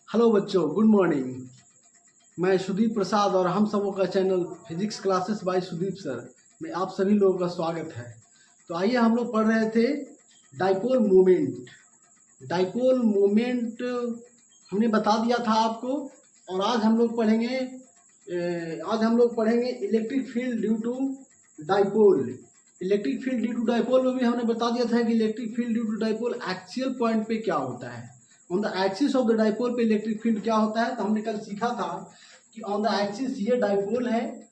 Hello बच्चों, good morning. मैं सुदीप प्रसाद और हम सबों का channel physics classes by Sudeep sir में आप सभी लोगों का स्वागत है। तो आइए, हम लोग पढ़ रहे थे डाइपोल मोमेंट। डाइपोल मोमेंट हमने बता दिया था आपको। और आज हम लोग पढ़ेंगे electric field due to dipole. Electric field due to dipole में भी हमने बता दिया था कि electric field due to dipole axial point पे क्या होता है। On the axis of the dipole पे इलेक्ट्रिक फील्ड क्या होता है। तो हमने कल सीखा था कि ऑन द एक्सिस ये डाइपोल है,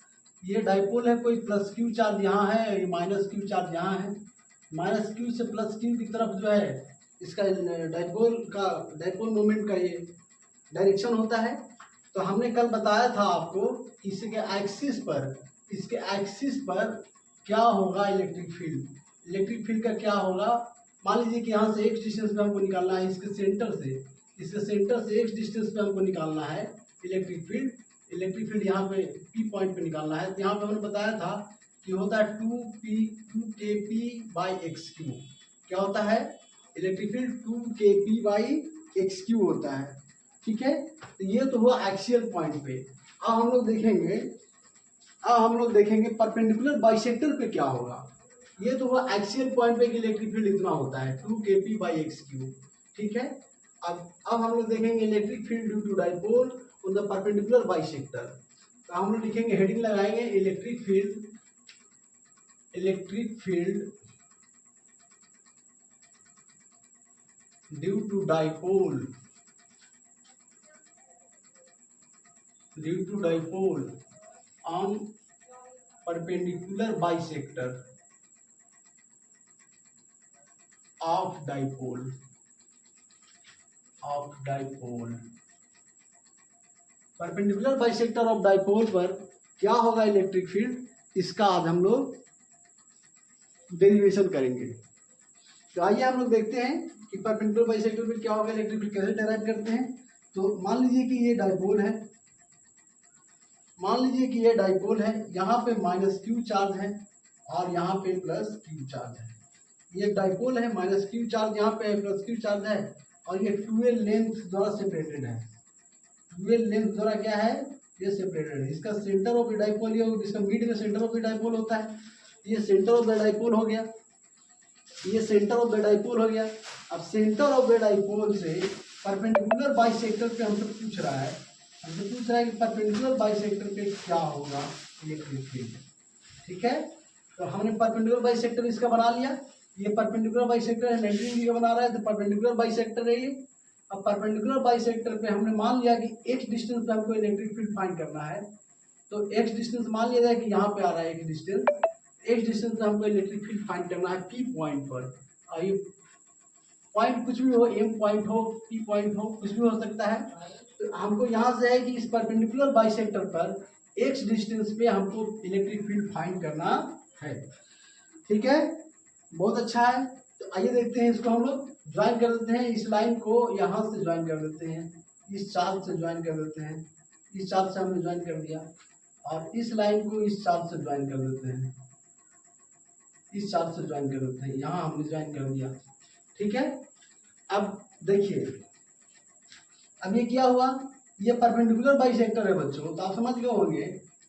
कोई प्लस क्यू चार्ज यहाँ है, ये माइनस क्यू चार्ज यहाँ है। माइनस क्यू से प्लस क्यू की तरफ जो है इसका डाइपोल मोमेंट का ये डायरेक्शन होता है। तो हमने कल बताया था आपको कि इसके एक्सिस पर क्या होगा इलेक्ट्रिक फील्ड का क्या होगा। मान लीजिए कि यहाँ से एक्स डिस्टेंस पे हमको निकालना है, इसके सेंटर से एक्स डिस्टेंस पे हमको निकालना है इलेक्ट्रिक फील्ड यहाँ पे पी पॉइंट पे निकालना है। तो यहाँ पे हमने बताया था कि होता है 2kp/x3। क्या होता है? इलेक्ट्रिक फील्ड 2kp/x3 होता है। ठीक है, तो ये तो हुआ एक्सियल पॉइंट पे। अब हम लोग देखेंगे परपेंडिकुलर बाइसेक्टर पे क्या होगा। ये तो हुआ एक्सियल पॉइंट पे कि इलेक्ट्रिक फील्ड इतना होता है 2kp/x3। ठीक है, अब हम लोग देखेंगे electric field due to dipole on the perpendicular bisector. तो हम लोग लिखेंगे, हेडिंग लगाएंगे electric field due to dipole on perpendicular bisector of dipole. Perpendicular bisector of dipole पर क्या होगा इलेक्ट्रिक फील्ड, इसका आज हम लोग डेरिवेशन करेंगे। तो आइए हम लोग देखते हैं कि परपेंडिकुलर बाइसेक्टर पे क्या होगा, इलेक्ट्रिक फील्ड कैसे डेराइव करते हैं। तो मान लीजिए कि ये डाइपोल है, यहाँ पे माइनस क्यू चार्ज है और यहाँ पे प्लस क्यू चार्ज है। ये डाइपोल है, माइनस क्यू चार्ज यहाँ पे है, प्लस क्यू चार्ज है, और ये 2l लेंथ द्वारा सेपरेटेड है। 2l लेंथ द्वारा क्या है, ये सेपरेटेड है। इसका सेंटर ऑफ द डाइपोल ये होगा, इसका मिड में सेंटर ऑफ द डाइपोल होता है। ये सेंटर ऑफ द डाइपोल हो गया, अब सेंटर ऑफ द डाइपोल से परपेंडिकुलर बाइसेक्टर पे हमसे पूछ रहा है कि परपेंडिकुलर बाइसेक्टर पे क्या होगा इलेक्ट्रिक फील्ड। ठीक है, तो हमने परपेंडिकुलर बाइसेक्टर इसका बना लिया। ये परपेंडिकुलर बाइसेक्टर है, 90 डिग्री का बना रहा है, तो परपेंडिकुलर बाइसेक्टर है ये। अब परपेंडिकुलर बाइसेक्टर पे हमने मान लिया कि x डिस्टेंस पे हमको इलेक्ट्रिक फील्ड फाइंड करना है। तो x डिस्टेंस मान लिया जाए कि यहाँ पे आ रहा है x डिस्टेंस पे हमको इलेक्ट्रिक फील्ड फाइंड करना है p पॉइंट पर। और ये पॉइंट कुछ भी हो, m पॉइंट हो, p पॉइंट हो, कुछ भी हो सकता है। तो हमको यहाँ से है कि इस परपेंडिकुलर बाइसेक्टर पर x डिस्टेंस पे हमको इलेक्ट्रिक फील्ड फाइंड करना है। ठीक है, बहुत अच्छा है। तो आइए देखते हैं, इसको हम लोग ज्वाइन कर देते हैं। इस लाइन को यहाँ से ज्वाइन कर देते हैं, इस चार्ज से ज्वाइन कर देते हैं, इस चार्ज से हमने ज्वाइन कर दिया, और इस लाइन को इस चार्ज से ज्वाइन कर देते हैं, यहाँ हमने ज्वाइन कर दिया। ठीक है, अब देखिए, अब ये क्या हुआ, ये परपेंडिकुलर बाइसेक्टर है बच्चों। तो आप समझ गए होंगे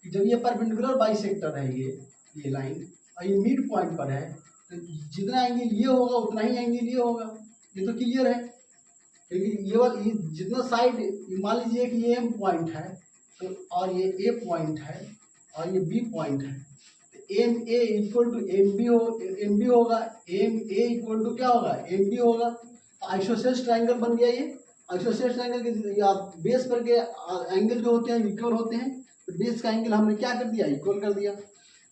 कि जब ये परपेंडिकुलर बाइसेक्टर है, ये लाइन, और ये मिड पॉइंट पर है, तो जितना एंगल ये होगा उतना ही एंगल ये होगा। ये तो क्लियर है, क्योंकि ये जितना साइड, मान लीजिए कि ये M पॉइंट है, तो और ये A पॉइंट है और ये B पॉइंट है, तो MA इक्वल टू MB होगा। MA इक्वल टू क्या होगा, MB होगा। आइसोसेलेस ट्रायंगल बन गया। ये आइसोसेलेस ट्रायंगल के बेस पर के एंगल जो होते हैं इक्वल होते हैं, तो बेस का एंगल हमने क्या कर दिया, इक्वल कर दिया।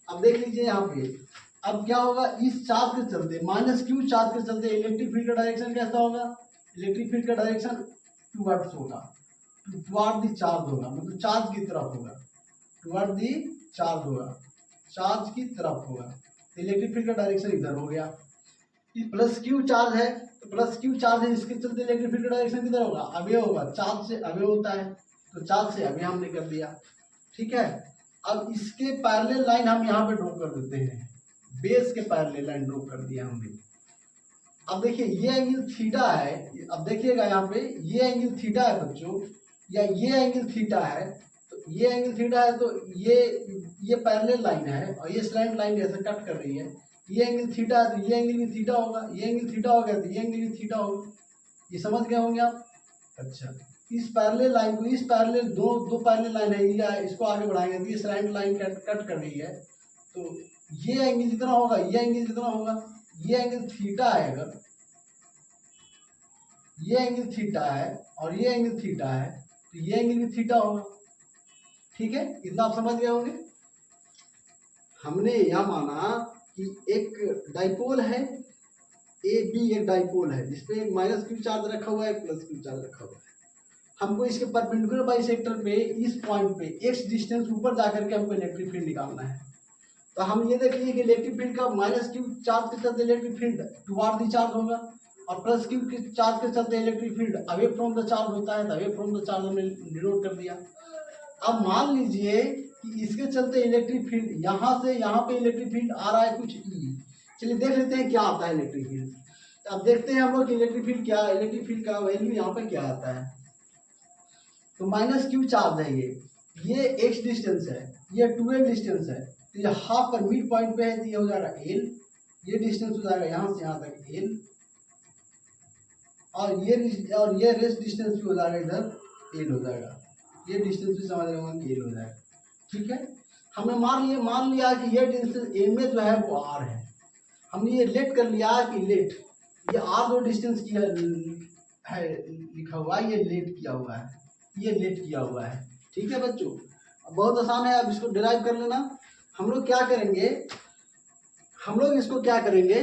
अब देख लीजिए यहाँ पे, अब क्या होगा, इस चार्ज के चलते, माइनस क्यू चार्ज के चलते इलेक्ट्रिक फील्ड का डायरेक्शन कैसा होगा, इलेक्ट्रिक फील्ड का डायरेक्शन टुवर्ड्स होगा, टुवर्ड द चार्ज होगा, मतलब चार्ज की तरफ होगा, टुवर्ड द चार्ज होगा, चार्ज की तरफ होगा। तो इलेक्ट्रिक फील्ड का डायरेक्शन इधर हो गया। ये प्लस क्यू चार्ज है, तो प्लस क्यू चार्ज है, इसके चलते इलेक्ट्रिक फील्ड का डायरेक्शन किधर होगा, अवे होगा, चार्ज से अवे होता है, तो चार्ज से अवे हमने कर दिया। ठीक है, अब इसके पैरेलल लाइन हम यहाँ पे ड्रॉ कर देते हैं, बेस के पैरेलल लाइन ड्रॉ कर दिया हमने। अब देखिए ये एंगल थीटा है, अब देखिएगा यहाँ पे ये एंगल थीटा है बच्चों, या ये एंगल थीटा है, तो ये एंगल थीटा है तो ये पैरेलल लाइन है और ये स्लैंट लाइन ऐसे कट कर रही है। ये एंगल थीटा है तो ये एंगल भी थीटा होगा, ये एंगल थीटा हो गया तो ये एंगल भी थीटा होगा। ये समझ गए होंगे आप। अच्छा, इस पैरेलल लाइन को, इस पैरेलल दो पैरेलल लाइन है, ये इसको आगे बढ़ाएंगे तो ये स्लैंट लाइन कट कर रही है, तो ये एंगल जितना होगा, ये एंगल जितना होगा, ये एंगल थीटा है, अगर ये एंगल थीटा है और ये एंगल थीटा है तो ये एंगल भी थीटा होगा। ठीक है, इतना आप समझ गए होंगे। हमने यह माना कि एक डाइपोल है, ए बी एक डाइपोल है जिसपे एक माइनस क्यू चार्ज रखा हुआ है, एक प्लस क्यू चार्ज रखा हुआ है। हमको इसके परपेंडिकुलर बाइसेक्टर पे इस पॉइंट पे x डिस्टेंस ऊपर जाकर के हमको इलेक्ट्रिक फील्ड निकालना है। तो हम ये देख लीजिए कि इलेक्ट्रिक फील्ड का माइनस क्यू चार्ज के चलते electric field toward the charge होगा और प्लस क्यू के चार्ज के चलते electric field away from the charge होता है, तो अवे फ्रॉम द चार्ज हमने डिनोट कर दिया। अब मान लीजिए कि इसके चलते इलेक्ट्रिक फील्ड यहाँ से यहाँ पे इलेक्ट्रिक फील्ड आ रहा है कुछ ई। चलिए देख लेते हैं क्या आता है इलेक्ट्रिक फील्ड। अब देखते हैं हम लोग इलेक्ट्रिक फील्ड क्या, इलेक्ट्रिक फील्ड का वैल्यू यहाँ पे क्या आता है। तो माइनस क्यू चार्ज है ये x डिस्टेंस है, ये 2l डिस्टेंस है, तो ये हाफ पर मिड पॉइंट पे है तो ये हो जाएगा l, ये डिस्टेंस हो जाएगा यहाँ से यहाँ तक l, और ये रेस्ट डिस्टेंस भी हो जाएगा इधर l हो जाएगा, ये डिस्टेंस भी समझ रहे होंगे कि l हो जाएगा। ठीक है, हमने मान लिया कि ये डिस्टेंस a में जो है वो r है। हमने ये लेट कर लिया कि लेट, ये r जो डिस्टेंस की है लिखा हुआ है, ये लेट किया हुआ है, ये लेट किया हुआ है। ठीक है बच्चों, बहुत आसान है, अब इसको डिराइव कर लेना। हम लोग क्या करेंगे, हम लोग इसको क्या करेंगे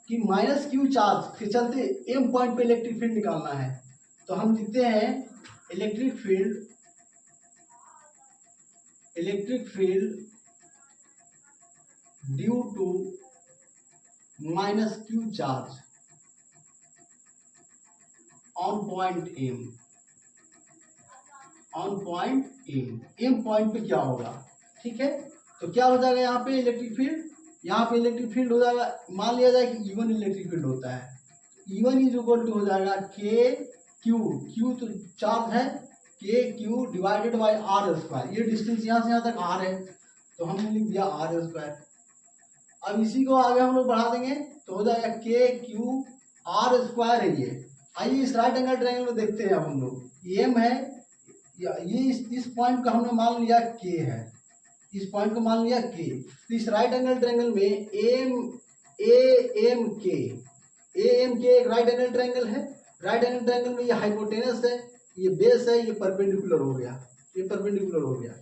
कि माइनस क्यू चार्ज के चलते एम पॉइंट पे इलेक्ट्रिक फील्ड निकालना है। तो हम लिखते हैं electric field due to minus Q charge on point M point पे क्या होगा। ठीक है, तो क्या हो जाएगा यहाँ पे इलेक्ट्रिक फील्ड हो जाएगा, मान लिया जाए कि E1 इलेक्ट्रिक फील्ड होता है, E1 इज इक्वल टू हो जाएगा के क्यू तो चार्ज है, K Q divided by R square, ये डिस्टेंस यहाँ से यहाँ तक r है तो हमने लिख दिया r स्क्वायर। अब इसी को आगे हम लोग बढ़ा देंगे तो हो जाएगा के क्यू आर स्क्वायर है ये। आइए इस राइट एंगल ट्रायंगल को देखते हैं। अब हम लोग एम है, ये इस पॉइंट को हमने मान लिया के है, इस पॉइंट को मान लिया के, तो इस राइट एंगल ट्रायंगल में एम के एक राइट एंगल ट्रायंगल है। राइट एंगल ट्रायंगल में ये हाइपोटेनस है, ये बेस है, ये परपेंडिकुलर हो गया,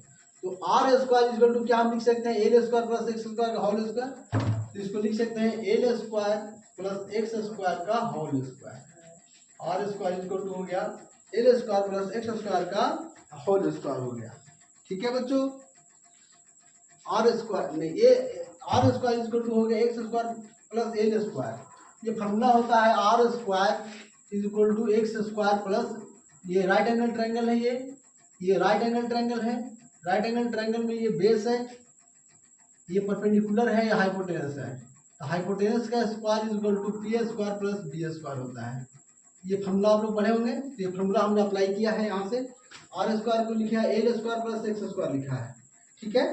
तो आर स्क्वायर इक्वल टू क्या हम लिख सकते हैं, L square plus X square का होल स्क्वायर, तो इसको लिख सकते हैं L square plus X square का whole square. R square equal to हो गया L square plus X square का होल स्क्वायर हो गया। ठीक है बच्चों, आर स्क्वायर इक्वल टू हो गया X square plus L square. ये फॉर्मूला होता है R square is equal to X square plus, ये राइट एंगल ट्रायंगल है, ये राइट एंगल ट्रायंगल है, राइट एंगल ट्रायंगल में ये बेस है, ये परपेंडिकुलर है, ये हाइपोटेनस है, तो हाइपोटेनस का square is equal to P square plus B square होता है। ये फॉर्मूला आप लोग पढ़े होंगे, तो ये फॉर्मूला हमने अप्लाई किया है, यहाँ से आर स्क्वायर को लिखा है L square plus X square लिखा है। ठीक है,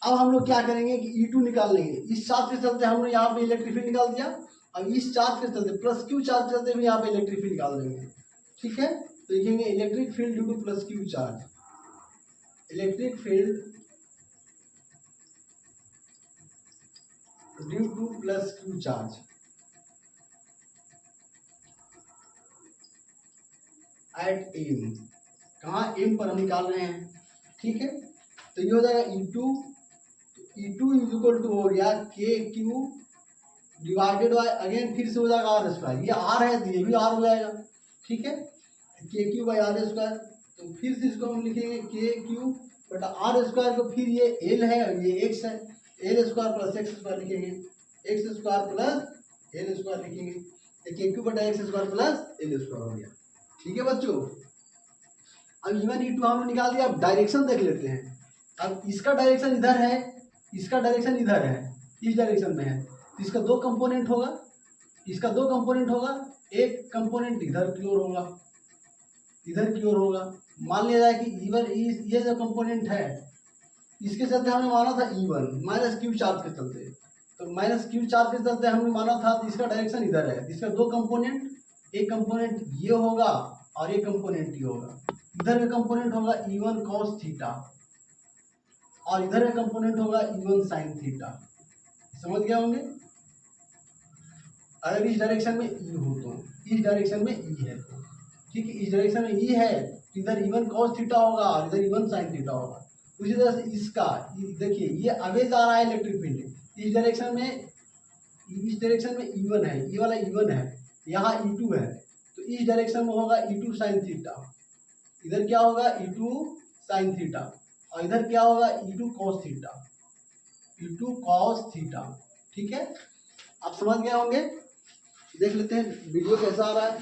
अब हम लोग क्या करेंगे कि E2 निकाल लेंगे। इस चार्ज के चलते हमने यहाँ पे इलेक्ट्रिक फील्ड निकाल दिया, अब इस चार्ज के चलते प्लस क्यू चार्ज के चलते भी यहाँ पे इलेक्ट्रिक फील्ड निकाल देंगे। ठीक है, तो लिखेंगे electric field due to plus Q charge, electric field due to plus Q charge at M, कहाँ एम पर हम निकाल रहे हैं। ठीक है, तो ये हो जाएगा E2 इज इक्वल टू हो गया के क्यू डिवाइडेड बाय, अगेन फिर से हो जाएगा आर स्क्वायर, ये आर है तो ये भी आर हो जाएगा। ठीक है, K Q by are square, तो फिर से इसको हम लिखेंगे के क्यू बटा आर स्क्वायर को, फिर ये एल है और ये एक्स है, L square plus X square लिखेंगे, X square plus L square लिखेंगे, के क्यू बटा X square plus L square हो गया। ठीक है बच्चों, अब E1 E2 हमने निकाल दिया। अब डायरेक्शन देख लेते हैं। अब इसका डायरेक्शन इधर है, इसका डायरेक्शन इधर है, इस डायरेक्शन में है, तो इसका दो कंपोनेंट होगा, इसका दो कंपोनेंट होगा, एक कंपोनेंट इधर की ओर होगा, इधर की ओर होगा। मान लिया जाए कि इवन ये जो कंपोनेंट है इसके चलते हमने माना था E1 माइनस क्यू चार्ज के चलते, तो माइनस क्यू चार्ज के चलते हमने माना था तो इसका डायरेक्शन इधर है। इसका दो कंपोनेंट, एक कंपोनेंट ये होगा और एक कंपोनेंट ये होगा। इधर का कंपोनेंट होगा E1 cos थीटा और इधर का कंपोनेंट होगा E1 sin थीटा। समझ गए होंगे? अगर इस डायरेक्शन में E हो तो इस डायरेक्शन में E है तो ठीक है, इस डायरेक्शन में E है तो इधर E1 cos थीटा होगा और इधर E1 sin थीटा होगा। उसी तरह से इसका देखिए ये अवे जा रहा है इलेक्ट्रिक फील्ड, इस डायरेक्शन में E1 है, ये वाला E1 है, यहाँ E2 है, तो इस डायरेक्शन में होगा E2 sin थीटा। इधर क्या होगा E2 sin थीटा और इधर क्या होगा E2 cos theta, E2 cos theta. ठीक है, आप समझ गए होंगे। देख लेते हैं वीडियो कैसा आ रहा है।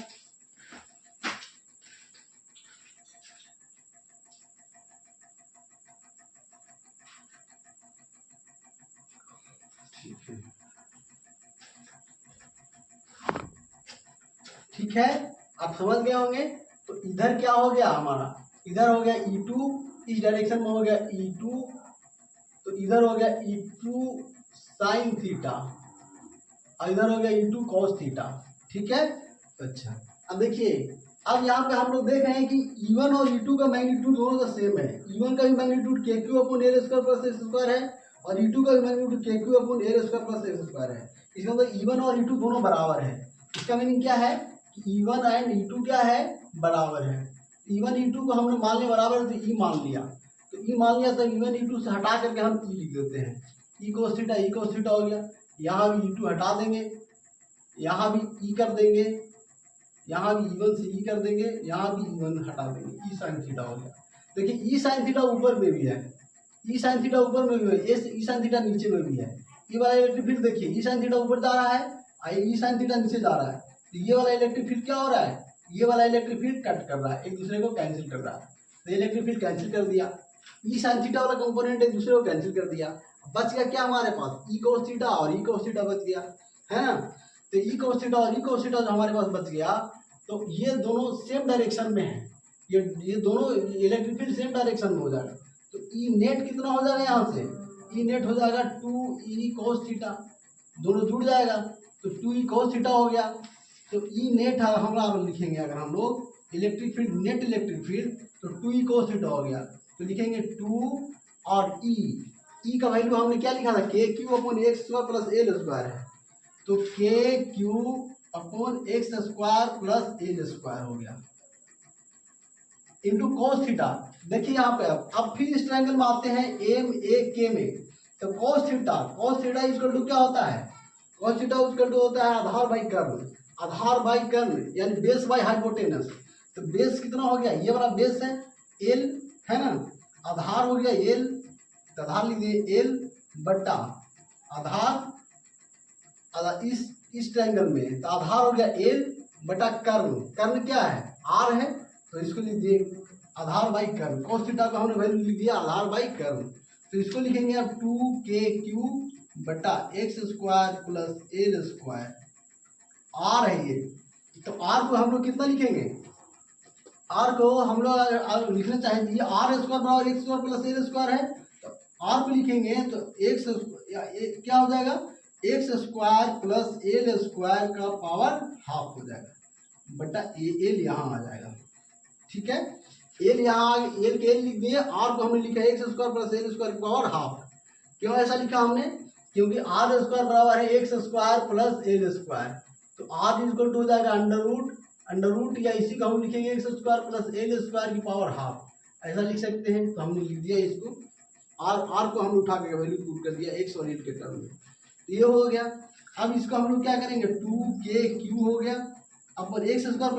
ठीक है, आप समझ गए होंगे। तो इधर क्या हो गया हमारा, इधर हो गया E2, इस डायरेक्शन में हो गया E2, तो इधर हो गया E2 sin थीटा और इधर हो गया E2 cos थीटा। ठीक है, अच्छा अब देखिए, अब यहाँ पे हम लोग देख रहे हैं कि E1 और E2 का मैग्नीट्यूड दोनों का सेम है। E1 का भी मैग्नीट्यूड KQ/L² है और E2 का भी मैग्नीट्यूड KQ/L² है। इसका मतलब E1 और E2 दोनों बराबर है। इसका मीनिंग क्या है कि E1 एंड E2 क्या है, बराबर है। E1 E2 को हमने मान लिया बराबर है तो E मान लिया, तो E मान लिया तो E1 E2 से हटा करके हम E लिख देते हैं। E cos थीटा हो गया, यहाँ भी E2 हटा देंगे, यहाँ भी E कर देंगे, यहाँ भी E1 से E कर देंगे, यहाँ भी E1 हटा देंगे, E sin थीटा हो गया। देखिए E sin थीटा ऊपर में भी है, E sin थीटा ऊपर में भी है, E sin थीटा नीचे में भी है। ये वाला इलेक्ट्रिक फील्ड देखिए E sin थीटा ऊपर जा रहा है और E sin थीटा नीचे जा रहा है, तो ये वाला इलेक्ट्रिक फील्ड क्या हो रहा है, ये वाला इलेक्ट्रिक फील्ड कट कर रहा है, एक दूसरे को कैंसिल कर रहा है। तो इलेक्ट्रिक फील्ड कैंसिल कर दिया, E sin थीटा वाला कंपोनेंट एक दूसरे को कैंसिल कर दिया, बच गया क्या हमारे पास, E cos थीटा और E cos थीटा बच गया, है ना। तो E cos थीटा और E cos थीटा जो हमारे पास बच गया, तो ये दोनों सेम डायरेक्शन में है, ये दोनों इलेक्ट्रिक फील्ड सेम डायरेक्शन में हो जाएगा। तो E नेट कितना हो जाएगा, यहाँ से E नेट हो जाएगा 2E cos थीटा, दोनों जुड़ जाएगा तो 2E cos थीटा हो गया। तो E नेट हम लिखेंगे अगर हम लोग electric field, net electric field, तो 2E cos थीटा हो गया, तो लिखेंगे 2 और E का वैल्यू हमने क्या लिखा था, KQ/X² है, तो KQ/X² हो गया इंटू cos थीटा। देखिए यहाँ पे अब फिर इस ट्रायंगल में आते हैं MAK में, तो cos थीटा इक्वल टू क्या होता है, cos थीटा इक्वल टू होता है आधार बाई कर्ण यानी बेस बाई हाइपोटेनस। तो बेस कितना हो गया, ये वाला बेस है L, है ना, आधार हो गया L, तो आधार लिख दिए L बटा आधार इस ट्रायंगल में, तो आधार हो गया L बटा कर्ण क्या है, R है, तो इसको लिख दिए आधार बाई कर्ण। cos थीटा को हमने वैल्यू लिख दिया आधार बाई कर्ण, तो इसको लिखेंगे अब 2KQ बटा X² + L², R है ये, तो R को हम लोग कितना लिखेंगे, R को हम लोग अगर लिखना चाहें तो ये R² बराबर X² + L² है, तो R को लिखेंगे तो X क्या हो जाएगा, X² + L² का पावर हाफ हो जाएगा बटा L यहाँ आ जाएगा। ठीक है, L यहाँ L के L लिख दिए, R को हमने लिखा X² + L² का पावर हाफ। क्यों ऐसा लिखा हमने, क्योंकि R² बराबर है X² + L², तो R इक्वल टू हो जाएगा अंडर रूट या इसी को हम लिखेंगे X² + L² की पावर हाफ, ऐसा लिख सकते हैं। तो हमने लिख दिया इसको, R को हमने उठा के वैल्यू पुट कर दिया X और L के टर्म में, ये हो गया। अब इसको हम लोग क्या करेंगे, 2KQ हो गया अपन X² + L²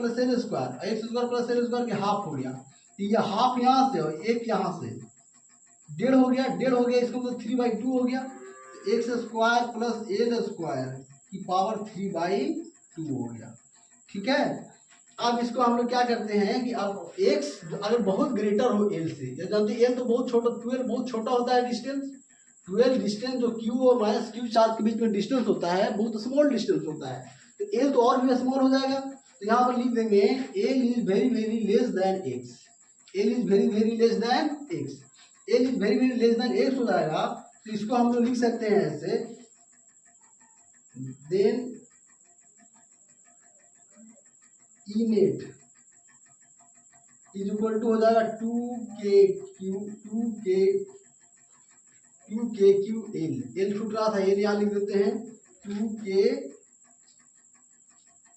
के हाफ हो गया, तो ये हाफ यहाँ से और एक यहाँ से 1.5 हो गया, इसको मतलब 3/2 हो गया, तो X² + L² की पावर 3/2 हो गया। ठीक है, अब इसको हम लोग क्या करते हैं कि अब x अगर बहुत ग्रेटर हो L से, या जानते L तो बहुत छोटा, 12 बहुत छोटा होता है डिस्टेंस, 12 डिस्टेंस जो Q और माइनस Q चार्ज के बीच में डिस्टेंस होता है बहुत स्मॉल डिस्टेंस होता है, तो L तो और भी स्मॉल हो जाएगा। तो यहाँ पर लिख देंगे L is very very less than X, L is very very less than X, L is very very less than X हो जाएगा। तो इसको हम लोग लिख सकते हैं ऐसे, then E net is equal to हो जाएगा 2KQ L छूट रहा था, L यहाँ लिख देते हैं 2K,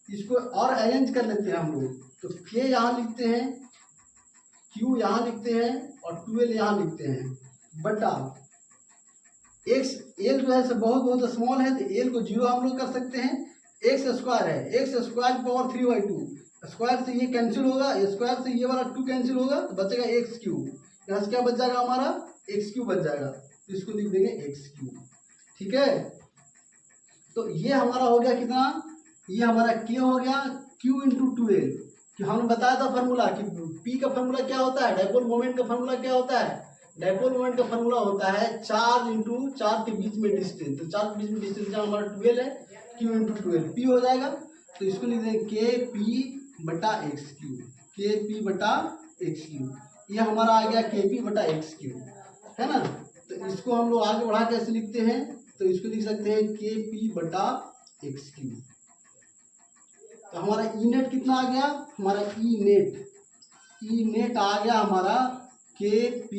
इसको और अरेंज कर लेते हैं हम लोग, तो K यहाँ लिखते हैं, Q यहाँ लिखते हैं और 2L यहाँ लिखते हैं, बटा X, L जो है से बहुत बहुत स्मॉल है तो L को 0 हम लोग कर सकते हैं, एक्स स्क्वायर है, एक्स स्क्वायर पावर 3/2, स्क्वायर से ये कैंसिल होगा, स्क्वायर से ये वाला 2 कैंसिल होगा तो बचेगा एक्स क्यूब, यहाँ से क्या बच जाएगा हमारा एक्स क्यूब बच जाएगा, तो इसको लिख देंगे एक्स क्यूब। ठीक है, तो ये हमारा हो गया कितना, ये हमारा K हो गया Q इंटू 2L, कि हमने बताया था फार्मूला कि P का फार्मूला क्या होता है, डाइपोल मोमेंट का फार्मूला क्या होता है, डाइपोल मोमेंट का फार्मूला होता है चार्ज इंटू चार्ज के बीच में डिस्टेंस, तो चार्ज के बीच में डिस्टेंस जहाँ हमारा 12 है, Q इंटू 12 P हो जाएगा, तो इसको लिख देंगे KP बटा एक्स क्यूब, KP बटा एक्स क्यूब, ये हमारा आ गया KP बटा एक्स क्यूब, है ना। तो इसको हम लोग आगे बढ़ा कैसे लिखते हैं, तो इसको लिख सकते हैं KP बटा एक्स क्यूब। तो हमारा ई नेट कितना आ गया, हमारा ई नेट आ गया हमारा KP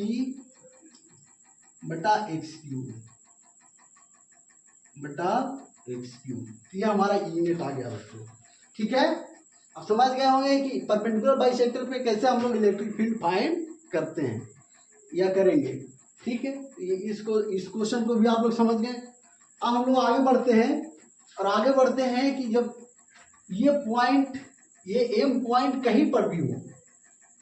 बटा एक्स क्यूब बटा एक्स क्यूब, तो ये हमारा ई नेट आ गया बच्चों। ठीक है, अब समझ गए होंगे कि परपेंडिकुलर बाइसेक्टर पे कैसे हम लोग इलेक्ट्रिक फील्ड फाइंड करते हैं या करेंगे। ठीक है, इस क्वेश्चन को भी आप लोग समझ गए। अब हम लोग आगे बढ़ते हैं और आगे बढ़ते हैं कि जब ये पॉइंट, ये एम पॉइंट कहीं पर भी हो,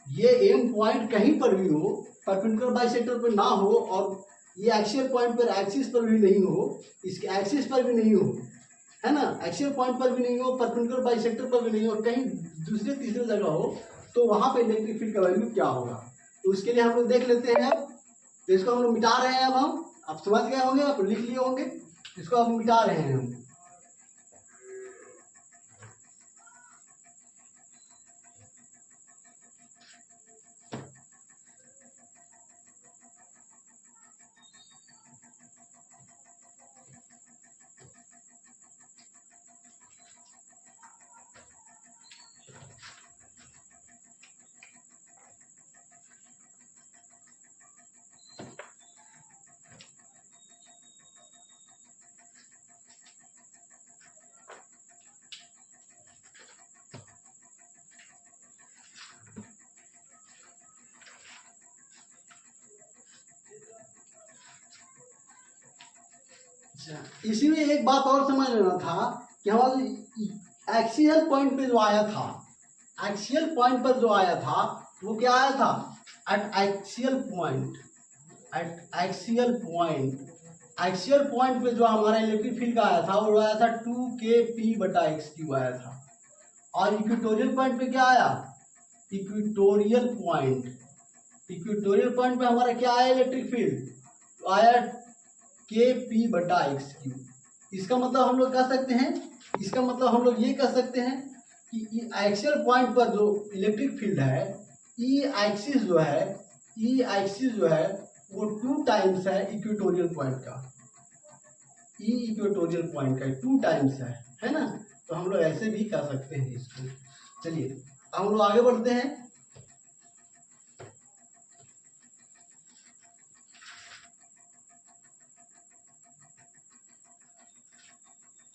ये एम पॉइंट कहीं पर भी हो, परपेंडिकुलर बाइसेक्टर पे ना हो और ये एक्सियल पॉइंट पर एक्सिस पर भी नहीं हो, इसके एक्सिस पर भी नहीं हो, है ना, एक्सियल पॉइंट पर भी नहीं हो, परपेंडिकुलर बाइसेक्टर पर भी नहीं हो, कहीं दूसरे तीसरे जगह हो, तो वहां पे इलेक्ट्रिक फील्ड का वैल्यू क्या होगा, तो उसके लिए हम लोग देख लेते हैं। अब तो इसको हम लोग मिटा रहे हैं, अब हम आप समझ गए होंगे, आप लिख लिए होंगे, इसको अब मिटा रहे हैं हम। इसी में एक बात और समझ लेना था कि हमारे एक्सियल पॉइंट पे जो आया था, एक्सियल पॉइंट पर जो आया था वो क्या आया था, eight axial point, eight axial point पे जो हमारा इलेक्ट्रिक फील्ड का आया था वो आया था 2KP बटा एक्स क्यू आया था। और इक्वेटोरियल पॉइंट पे क्या आया, इक्वेटोरियल पॉइंट पे हमारा क्या आया इलेक्ट्रिक फील्ड आया KP बटा एक्स क्यू। इसका मतलब हम लोग कह सकते हैं, इसका मतलब हम लोग ये कह सकते हैं कि एक्सियल पॉइंट पर जो इलेक्ट्रिक फील्ड है, ई एक्सिस जो है वो 2 टाइम्स है इक्वेटोरियल पॉइंट का, ई इक्वेटोरियल पॉइंट का 2 टाइम्स है ना। तो हम लोग ऐसे भी कर सकते हैं इसको। चलिए हम लोग आगे बढ़ते हैं।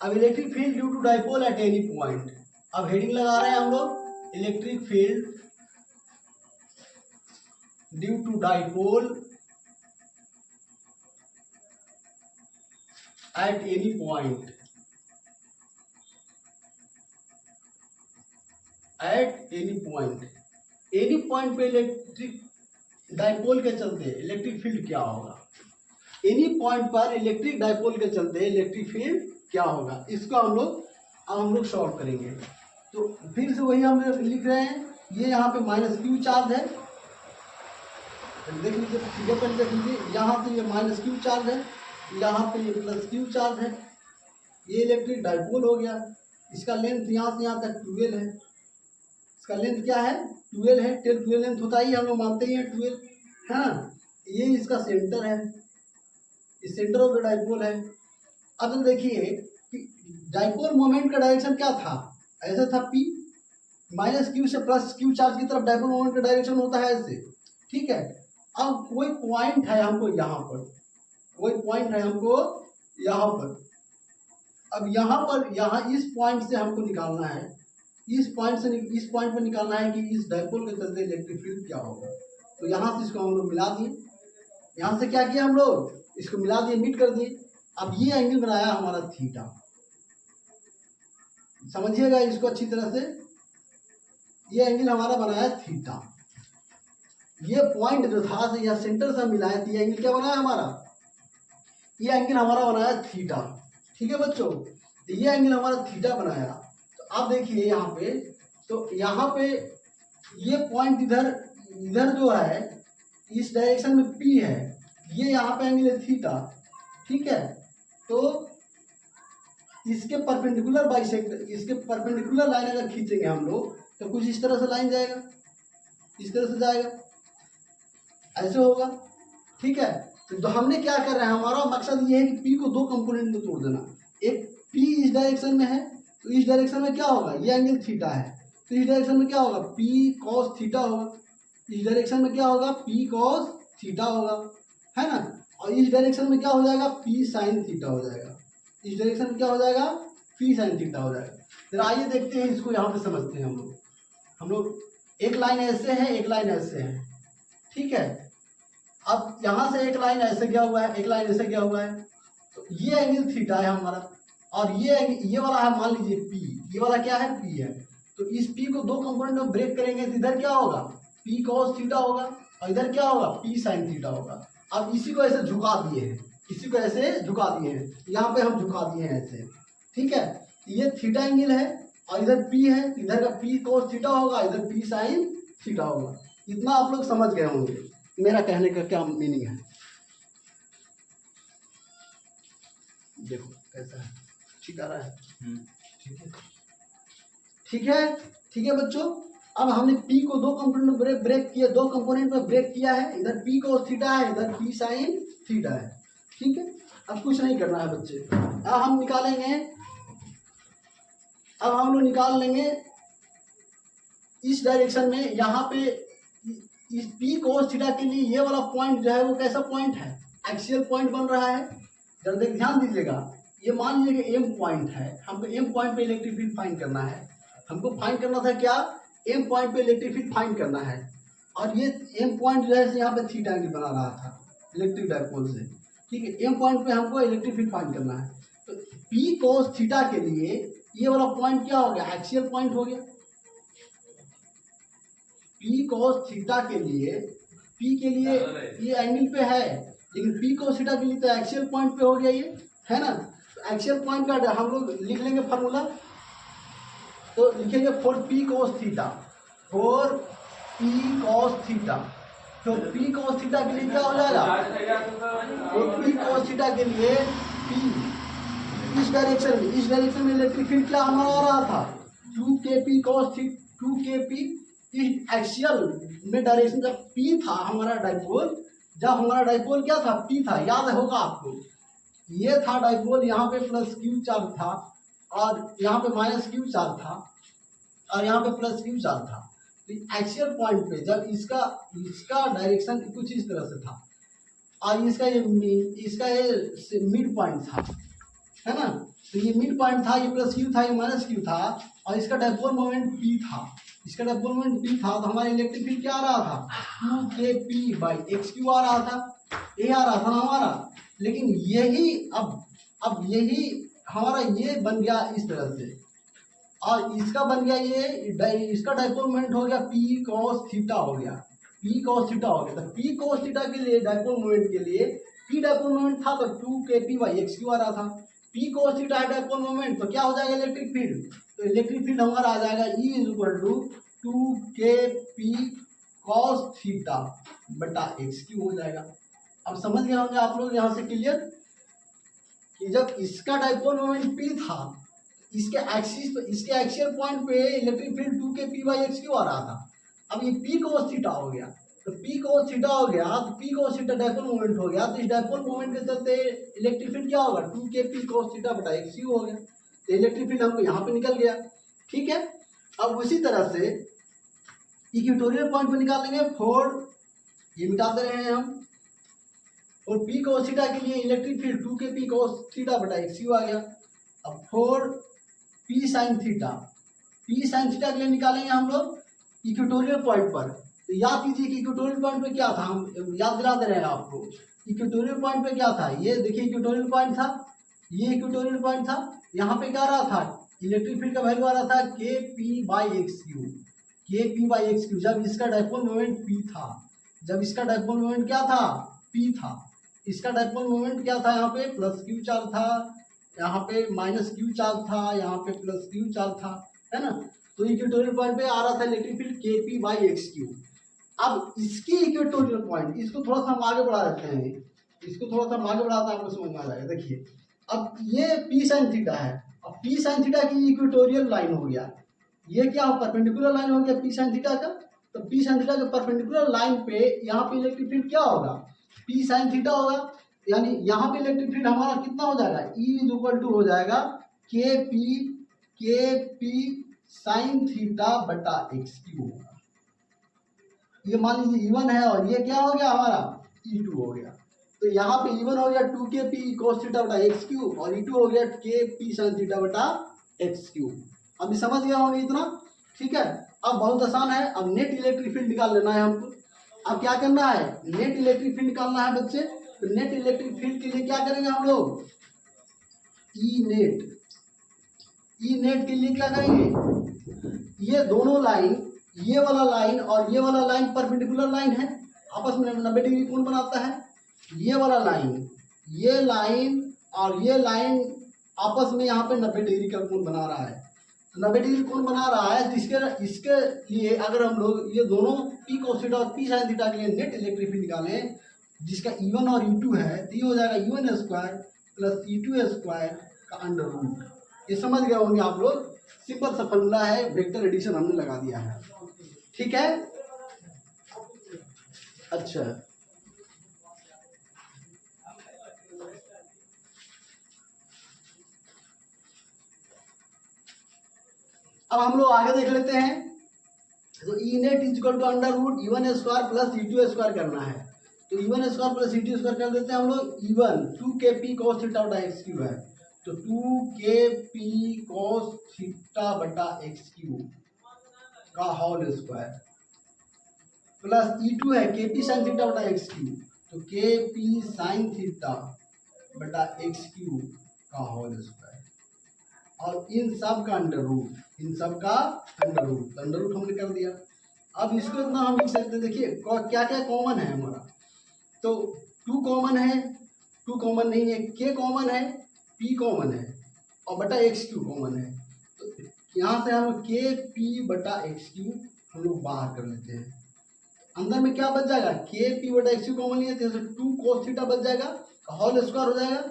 अब electric field due to dipole at any point, अब हेडिंग लगा रहे हैं हम लोग, electric field due to dipole at any point, any point पे इलेक्ट्रिक डाइपोल के चलते इलेक्ट्रिक फील्ड क्या होगा, एनी पॉइंट पर इलेक्ट्रिक डाइपोल के चलते इलेक्ट्रिक फील्ड क्या होगा, इसको हम लोग सॉल्व करेंगे। तो फिर से वही हम लिख रहे हैं, ये यहाँ पे -q चार्ज है, देख लीजिए फिगर पर देख लीजिए, यहाँ पे ये -q चार्ज है यहाँ पे ये प्लस क्यू चार्ज है, ये इलेक्ट्रिक डाइपोल हो गया। इसका लेंथ यहाँ से यहाँ तक 12 है। इसका लेंथ क्या है? 12 है। 12 लेंथ होता ही, हम लोग मानते ही हैं 12, है ना। ये इसका सेंटर है, इस सेंटर ऑफ द डाइपोल है। अब देखिए कि डाइपोल मोमेंट का डायरेक्शन क्या था? ऐसे था P, माइनस क्यू से प्लस क्यू चार्ज की तरफ डाइपोल मोमेंट का डायरेक्शन होता है ऐसे, ठीक है। अब कोई पॉइंट है हमको यहाँ पर, कोई पॉइंट है हमको यहाँ पर। अब यहाँ पर, यहाँ इस पॉइंट से हमको निकालना है, इस पॉइंट से, इस पॉइंट पर निकालना है कि इस डाइपोल के चलते इलेक्ट्रिक फील्ड क्या होगा। तो यहाँ से इसको हम लोग मिला दिए, यहाँ से क्या किया हम लोग, इसको मिला दिए, मीट कर दिए। अब ये एंगल बनाया हमारा थीटा, समझिएगा इसको अच्छी तरह से। ये एंगल हमारा बनाया थीटा, ये पॉइंट जो था से यह सेंटर से मिलाया, तो ये एंगल क्या बनाया हमारा, ये एंगल हमारा बनाया थीटा, ठीक है बच्चों। तो ये एंगल हमारा थीटा बनाया। तो आप देखिए यहाँ पे, तो यहाँ पे ये पॉइंट इधर, इधर जो है इस डायरेक्शन में P है, ये यहाँ पे एंगल है थीटा, ठीक है। तो इसके परपेंडिकुलर बाइसेक्टर, इसके परपेंडिकुलर लाइन अगर खींचेंगे हम लोग तो कुछ इस तरह से लाइन जाएगा, इस तरह से जाएगा, ऐसे होगा, ठीक है। तो हमने क्या कर रहे हैं, हमारा मकसद ये है कि P को दो कंपोनेंट में तोड़ देना। एक P इस डायरेक्शन में है, तो इस डायरेक्शन में क्या होगा, ये एंगल थीटा है, तो इस डायरेक्शन में क्या होगा, P cos थीटा होगा। इस डायरेक्शन में क्या होगा, P cos थीटा होगा, है ना। और इस डायरेक्शन में क्या हो जाएगा, P sin थीटा हो जाएगा। इस डायरेक्शन में क्या हो जाएगा, P sin थीटा हो जाएगा। फिर आइए देखते हैं इसको, यहाँ पे समझते हैं हम लोग एक लाइन ऐसे है, एक लाइन ऐसे है, ठीक है। अब यहाँ से एक लाइन ऐसे गया हुआ है, एक लाइन ऐसे गया हुआ है, तो ये एंगल थीटा है हमारा, और ये वाला है मान लीजिए P, ये वाला क्या है, P है। तो इस P को दो कंपोनेंट में ब्रेक करेंगे तो इधर क्या होगा, P cos थीटा होगा, और इधर क्या होगा, P sin थीटा होगा। अब इसी को ऐसे झुका दिए हैं, इसी को ऐसे झुका दिए हैं, यहाँ पे हम झुका दिए हैं ऐसे, ठीक है। ये थीटा एंगल है और इधर P है, इधर का P cos थीटा होगा, इधर P sin थीटा होगा। इतना आप लोग समझ गए होंगे मेरा कहने का क्या मीनिंग है। देखो कैसा है, ठीक आ रहा है, ठीक है, ठीक है, ठीक है बच्चों। अब हमने P को दो कंपोनेंट में ब्रेक किया, दो कंपोनेंट में ब्रेक किया है, इधर P cos थीटा है, इधर P sin थीटा है, ठीक है। अब कुछ नहीं करना है बच्चे, अब हम निकालेंगे, अब हम लोग निकाल लेंगे इस डायरेक्शन में, यहाँ पे इस P cos थीटा के लिए ये वाला पॉइंट जो है वो कैसा पॉइंट है, एक्सियल पॉइंट बन रहा है। जरा देख ध्यान दीजिएगा, ये मान लीजिए कि M पॉइंट है, हमको M पॉइंट पे इलेक्ट्रिक फील्ड फाइंड करना है। हमको फाइंड करना था क्या, M पॉइंट पे इलेक्ट्रिक फील्ड फाइंड करना है। और ये M पॉइंट जो है यहाँ पे थीटा एंगल बना रहा था इलेक्ट्रिक डाइपोल से, ठीक है। M पॉइंट पे हमको इलेक्ट्रिक फील्ड फाइंड करना है। तो P cos थीटा के लिए ये वाला पॉइंट क्या हो गया, एक्सियल पॉइंट हो गया। P cos थीटा के लिए, P के लिए ये एंगल पे है, लेकिन P cos थीटा के लिए तो एक्सियल पॉइंट पे हो गया ये, है ना। तो एक्सियल पॉइंट का हम लोग लिख लेंगे फार्मूला, तो लिखेंगे for P cos theta, for P cos theta. तो P cos थीटा के लिए क्या हो जाएगा, तो P cos थीटा के लिए P इस डायरेक्शन में इलेक्ट्रिक फील्ड क्या हमारा आ रहा था, 2kp cos थीटा, 2kp इस एक्सियल में डायरेक्शन जब P था हमारा डाइपोल, जब हमारा डाइपोल क्या था, P था, याद होगा आपको, ये था डाइपोल, यहाँ पे प्लस क्यू चार्ज था और यहाँ पे माइनस क्यू चार्ज था और यहाँ पे प्लस क्यू चार्ज था। तो एक्सियल पॉइंट पे जब इसका डायरेक्शन कुछ इस तरह से था और इसका ये मिड पॉइंट था, है ना। तो ये मिड पॉइंट था, ये प्लस क्यू था, ये माइनस क्यू था, और इसका डाइपोल मोमेंट P था, इसका डाइपोल मोमेंट P था। तो हमारा इलेक्ट्रिक फील्ड क्या आ रहा था, 2kp/xq आ रहा था, ये आ रहा था ना हमारा। लेकिन यही अब यही हमारा ये बन गया इस तरह से, और इसका बन गया ये, इसका डाइपोल मोमेंट हो गया P cos थीटा हो गया, P cos थीटा हो गया। तो P cos थीटा के लिए डाइपोल मोमेंट के लिए P डाइपोल मोमेंट था तो 2kp/xq आ रहा था। P cos थीटा है डाइपोल मोमेंट, तो क्या हो जाएगा इलेक्ट्रिक फील्ड, तो इलेक्ट्रिक फील्ड हमारा आ जाएगा E = 2kp cos थीटा बटा xq हो जाएगा। अब समझ गए होंगे आप लोग यहाँ से, क्लियर। कि जब इसका डाइपोल मोमेंट P था, इसके एक्सिस पे, इसके एक्सियल पॉइंट पे इलेक्ट्रिक फील्ड 2k p/x³ आ रहा था। अब ये P cos थीटा हो गया, तो P cos थीटा हो गया, तो P cos theta dipole moment हो गया, तो इस डाइपोल मोमेंट के चलते इलेक्ट्रिक फील्ड क्या होगा, 2k p cos थीटा बटा x³ हो गया। तो इलेक्ट्रिक फील्ड हमको यहाँ पे निकल गया। ठीक है, अब उसी तरह से इक्वेटोरियल पॉइंट पे निकालेंगे 4, ये मिटा दे रहे हैं हम, और P cos थीटा के लिए electric field 2k p cos theta बटा x³ आ गया। अब 4 P sin theta, P sin theta के लिए निकालेंगे हम लोग इक्वेटोरियल पॉइंट पर। तो याद कीजिए कि इक्वेटोरियल पॉइंट पे क्या था, हम याद दिला दे रहे हैं आपको। इक्वेटोरियल पॉइंट पे क्या था, ये देखिए इक्वेटोरियल पॉइंट था, ये इक्वेटोरियल पॉइंट था। यहाँ पे क्या आ रहा था, इलेक्ट्रिक फील्ड का वैल्यू आ रहा था kp/x³, kp/x³। जब इसका डाइपोल मोमेंट P था, जब इसका डाइपोल मोमेंट क्या था, P था, इसका डाइपोल मोमेंट क्या था, यहाँ पे +q चार्ज था, यहाँ पे -q चार्ज था, यहाँ पे +q चार्ज था, है ना। तो इक्वेटोरियल पॉइंट पे आ रहा था इलेक्ट्रिक फील्ड kp/x³। अब इसकी इक्वेटोरियल पॉइंट, इसको थोड़ा सा हम आगे बढ़ा देते हैं, इसको थोड़ा सा हम आगे बढ़ाते हैं, आपको समझ में आ जाएगा। देखिए अब ये P sin थीटा है, अब P sin थीटा की इक्वेटोरियल लाइन हो गया, ये क्या हो, परपेंडिकुलर लाइन हो गया P sin थीटा का। तो P sin थीटा के परपेंडिकुलर लाइन पे यहाँ पे इलेक्ट्रिक फील्ड क्या होगा, P sin थीटा होगा। यानी यहाँ पे इलेक्ट्रिक फील्ड हमारा कितना हो जाएगा, E = हो जाएगा kp sin थीटा बटा x³ होगा। ये मान लीजिए E1 है, और ये क्या हो गया हमारा E2 हो गया। तो यहाँ पे E1 हो गया 2kp cos थीटा बटा x³, और E2 हो गया kp sin थीटा बटा x³। अभी समझ गया होंगे इतना। ठीक है, अब बहुत आसान है, अब नेट इलेक्ट्रिक फील्ड निकाल लेना है हमको। अब क्या करना है, नेट इलेक्ट्रिक फील्ड निकालना है बच्चे। तो नेट इलेक्ट्रिक फील्ड के लिए क्या करेंगे हम लोग, ई नेट के लिए क्या करेंगे, ये दोनों लाइन, ये वाला लाइन और ये वाला लाइन परपेंडिकुलर लाइन है, आपस में 90 डिग्री कोण बनाता है। ये वाला लाइन, ये लाइन और ये लाइन आपस में यहाँ पे 90 डिग्री का कोण बना रहा है, 90 डिग्री कोण बना रहा है। जिसके इसके लिए अगर हम लोग ये दोनों P cos थीटा और P sin थीटा के लिए नेट इलेक्ट्रिक फील्ड निकालें, जिसका E1 और E2 है, तो ये हो जाएगा E1² + E2² का √। ये समझ गए होंगे आप लोग, सिंपल सा फॉर्मूला है, वेक्टर एडिशन हमने लगा दिया है। ठीक है, अच्छा अब हम लोग आगे देख लेते हैं। तो E net = √E1² + E2² करना है। तो E1² + E2² कर देते हैं हम लोग। E1 2kp cos थीटा बटा x³ है, तो 2kp cos थीटा बटा x³ का होल स्क्वायर, प्लस E2 है kp sin थीटा बटा x³, तो kp sin थीटा बटा x³ का होल स्क्वायर, और इन सब का √, इन सब का √, हमने कर दिया। अब इसको इतना हम लिख सकते हैं, देखिए क्या क्या कॉमन है हमारा। तो 2 कॉमन है, 2 कॉमन नहीं है, k कॉमन है, p कॉमन है, और बटा x³ कॉमन है। तो यहाँ से हम kp बटा x³ हम लोग बाहर कर लेते हैं। अंदर में क्या बच जाएगा, kp बटा x³ कॉमन लिया तो 2 cos थीटा बच जाएगा, का होल स्क्वायर हो जाएगा,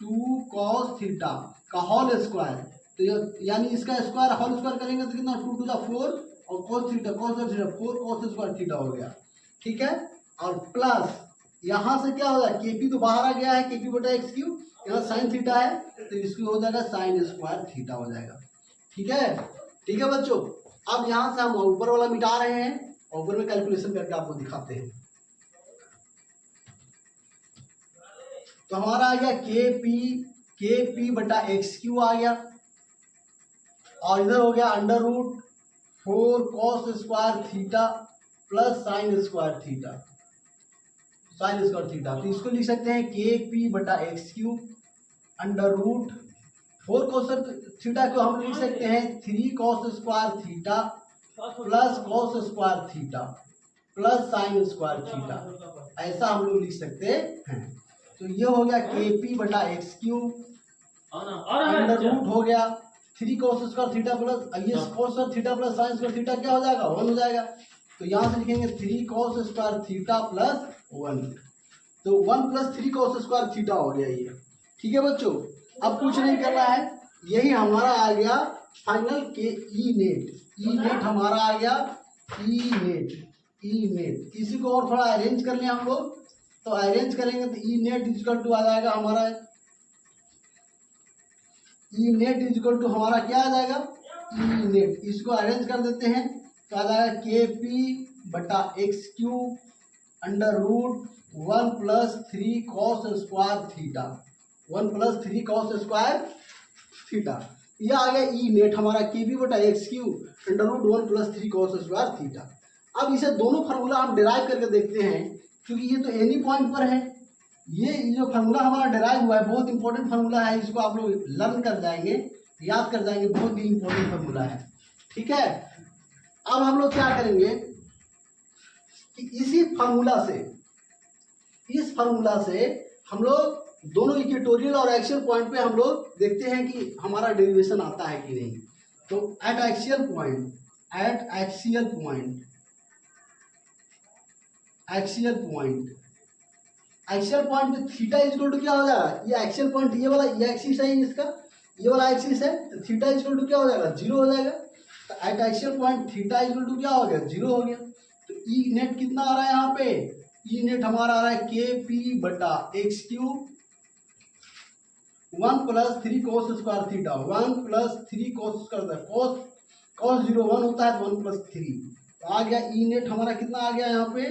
2 cos थीटा का होल स्क्वायर। तो यानी इसका स्क्वायर होल स्क्वायर करेंगे तो कितना, 2 to the 4, और cos theta 4 cos square theta हो गया। ठीक है, और प्लस यहाँ से क्या होगा, kp तो बाहर आ गया है, kp बटा x³, यहाँ साइन थीटा है तो इसकी हो जाएगा साइन स्क्वायर थीटा हो जाएगा। ठीक है बच्चों, अब यहाँ से हम ऊपर वाला मिटा रहे हैं, ऊपर में कैलकुलेशन करके आपको दिखाते हैं। तो हमारा आ गया kp बटा x³ आ गया, और इधर हो गया √4 cos square theta plus sine square theta, तो इसको लिख सकते हैं kp बटा x³ √4 cos थीटा को हम लिख सकते हैं 3 cos square theta plus cos square theta plus sine square theta, ऐसा हम लोग लिख सकते हैं। तो ये हो गया kp बटा x³ √, हो गया 3 cos स्क्वायर थीटा प्लस ये cos square theta plus sine square theta क्या हो जाएगा, 1 हो जाएगा। तो यहाँ से लिखेंगे 3 cos स्क्वायर थीटा प्लस 1, तो 1 + 3 cos स्क्वायर थीटा हो गया ये। ठीक है बच्चों, अब कुछ नहीं करना है, यही हमारा आ गया फाइनल के ई नेट हमारा आ गया ई नेट। इसी को और थोड़ा अरेंज कर लें हम लोग, तो अरेंज करेंगे तो ई नेट इक्वल टू आ जाएगा हमारा, ई नेट इक्वल टू हमारा क्या आ जाएगा, ई नेट। इसको अरेंज कर देते हैं तो आ जाएगा के पी बटा X cube under root 1 + 3 cos square theta, 1 + 3 cos square theta. यह आ गया ई नेट हमारा के पी बटा X cube under root 1 + 3 cos square theta. अब इसे दोनों फार्मूला हम डिराइव करके देखते हैं, क्योंकि ये तो एनी पॉइंट पर है। ये जो फार्मूला हमारा डिराइव हुआ है बहुत इंपॉर्टेंट फार्मूला है, इसको आप लोग लर्न कर जाएंगे, याद कर जाएंगे, बहुत ही इंपॉर्टेंट फार्मूला है। ठीक है, अब हम लोग क्या करेंगे कि इस फार्मूला से हम लोग दोनों इक्वेटोरियल और एक्सियल पॉइंट पे हम लोग देखते हैं कि हमारा डेरिवेशन आता है कि नहीं। तो एट एक्सियल पॉइंट पे थीटा इक्वल टू क्या हो जाएगा, ये एक्सियल पॉइंट, ये वाला ये एक्सिस है, इसका ये वाला एक्सिस है, तो थीटा इक्वल टू क्या हो जाएगा, 0 हो जाएगा। तो at axial point theta equal to क्या हो गया, 0 हो गया। तो ई नेट कितना आ रहा है यहाँ पे, ई नेट हमारा आ रहा है के पी बटा X cube 1 + 3 cos square theta, 1 + 3 cos square, cos 0 1 होता है, 1 + 3। तो आ गया ई नेट हमारा कितना आ गया यहाँ पे,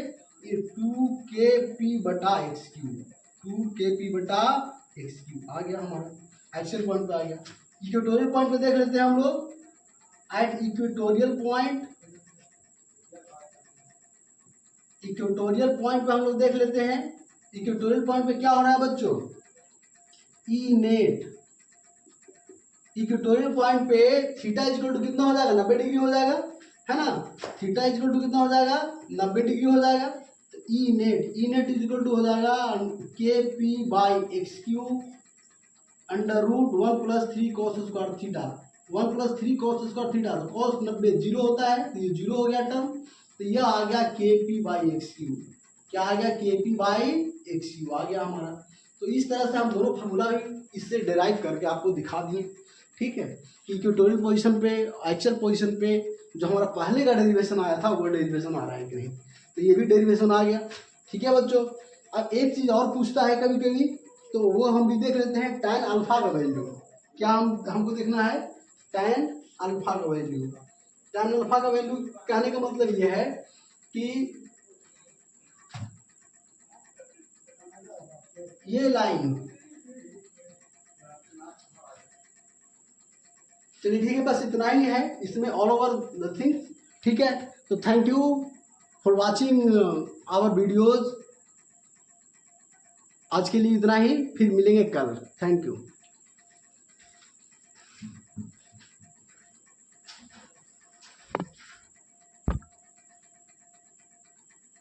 ये 2kp बटा एक्स क्यूब, 2kp बटा एक्स क्यूब आ गया हमारा, एक्सियल पॉइंट पे आ गया। इक्वेटोरियल पॉइंट पे देख लेते हैं हम लोग, एट इक्वेटोरियल पॉइंट पे हम लोग देख लेते हैं, इक्वेटोरियल पॉइंट पे क्या हो रहा है बच्चों, ई नेट इक्वेटोरियल पॉइंट पे थीटा इक्वल टू कितना हो जाएगा, 90 डिग्री हो जाएगा, है ना। थीटा इक्वल टू कितना हो जाएगा, 90 डिग्री हो जाएगा। तो ई नेट इक्वल टू हो जाएगा K P by X cube under root 1 + 3 cos square theta, 1 + 3 cos square theta. तो cos 90 0 होता है, तो ये 0 हो गया टर्म। तो यह आ गया के पी बाई एक्स क्यूब, क्या आ गया, के पी बाई एक्स क्यूब आ गया हमारा। तो इस तरह से हम दोनों फार्मूला भी इससे डिराइव करके आपको दिखा दिए। ठीक है, कि इक्वेटोरियल पोजीशन पे, एक्चुअल पोजीशन पे जो हमारा पहले का डेरिवेशन आया था वो डेरिवेशन आ रहा है कि नहीं, तो ये भी डेरिवेशन आ गया। ठीक है बच्चों, अब एक चीज और पूछता है कभी कभी, तो वो हम भी देख लेते हैं, tan अल्फा का वैल्यू क्या हमको देखना है, tan अल्फा का वैल्यू। tan अल्फा का वैल्यू कहने का मतलब ये है कि ये लाइन, चलिए ठीक है, बस इतना ही है इसमें, ऑल ओवर नथिंग। ठीक है, तो thank you for watching our videos. आज के लिए इतना ही, फिर मिलेंगे कल। Thank you.